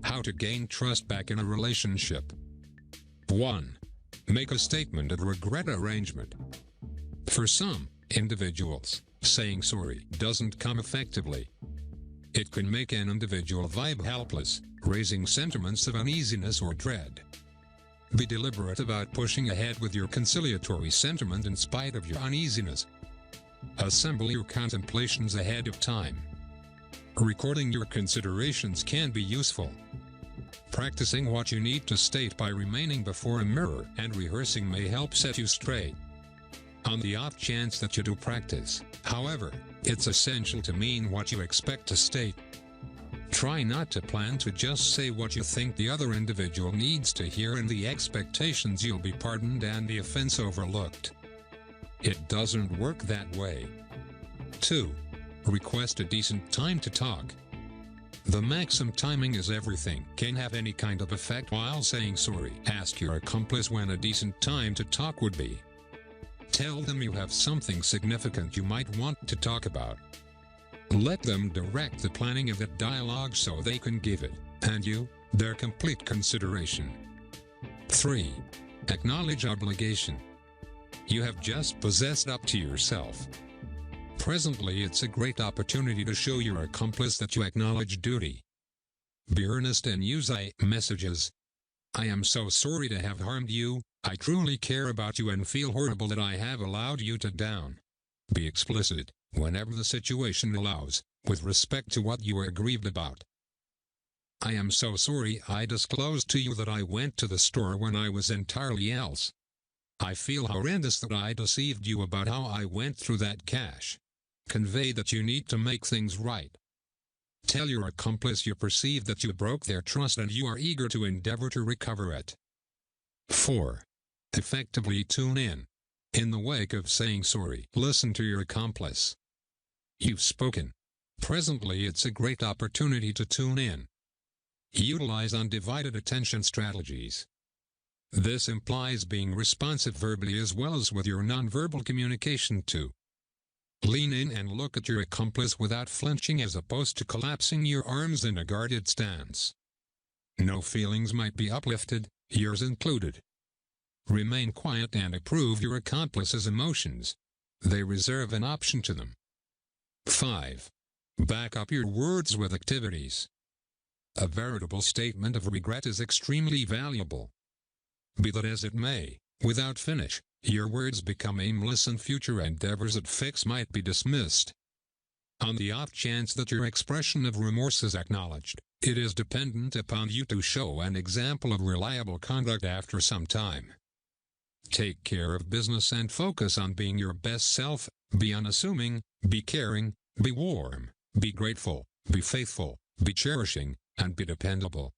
How to gain trust back in a relationship. 1. Make a statement of regret arrangement. For some individuals, saying sorry doesn't come effectively. It can make an individual vibe helpless, raising sentiments of uneasiness or dread. Be deliberate about pushing ahead with your conciliatory sentiment in spite of your uneasiness. Assemble your contemplations ahead of time. Recording your considerations can be useful. Practicing what you need to state by remaining before a mirror and rehearsing may help set you straight. On the off chance that you do practice, however, it's essential to mean what you expect to state. Try not to plan to just say what you think the other individual needs to hear in the expectations you'll be pardoned and the offense overlooked. It doesn't work that way. 2. Request a decent time to talk. The maxim timing is everything can have any kind of effect while saying sorry. Ask your accomplice when a decent time to talk would be. Tell them you have something significant you might want to talk about. Let them direct the planning of that dialogue so they can give it, and you, their complete consideration. 3. Acknowledge obligation. You have just possessed up to yourself. Presently it's a great opportunity to show your accomplice that you acknowledge duty. Be earnest and use I messages. I am so sorry to have harmed you, I truly care about you and feel horrible that I have allowed you to down. Be explicit, whenever the situation allows, with respect to what you are aggrieved about. I am so sorry I disclosed to you that I went to the store when I was entirely else. I feel horrendous that I deceived you about how I went through that cash. Convey that you need to make things right. Tell your accomplice you perceive that you broke their trust and you are eager to endeavor to recover it. 4. Effectively tune in. In the wake of saying sorry, listen to your accomplice. You've spoken. Presently it's a great opportunity to tune in. Utilize undivided attention strategies. This implies being responsive verbally as well as with your nonverbal communication too. Lean in and look at your accomplice without flinching as opposed to collapsing your arms in a guarded stance. No feelings might be uplifted, yours included. Remain quiet and approve your accomplice's emotions. They reserve an option to them. 5. Back up your words with activities. A veritable statement of regret is extremely valuable. Be that as it may, without finish, your words become aimless and future endeavors at fix might be dismissed. On the off chance that your expression of remorse is acknowledged, it is dependent upon you to show an example of reliable conduct after some time. Take care of business and focus on being your best self, be unassuming, be caring, be warm, be grateful, be faithful, be cherishing, and be dependable.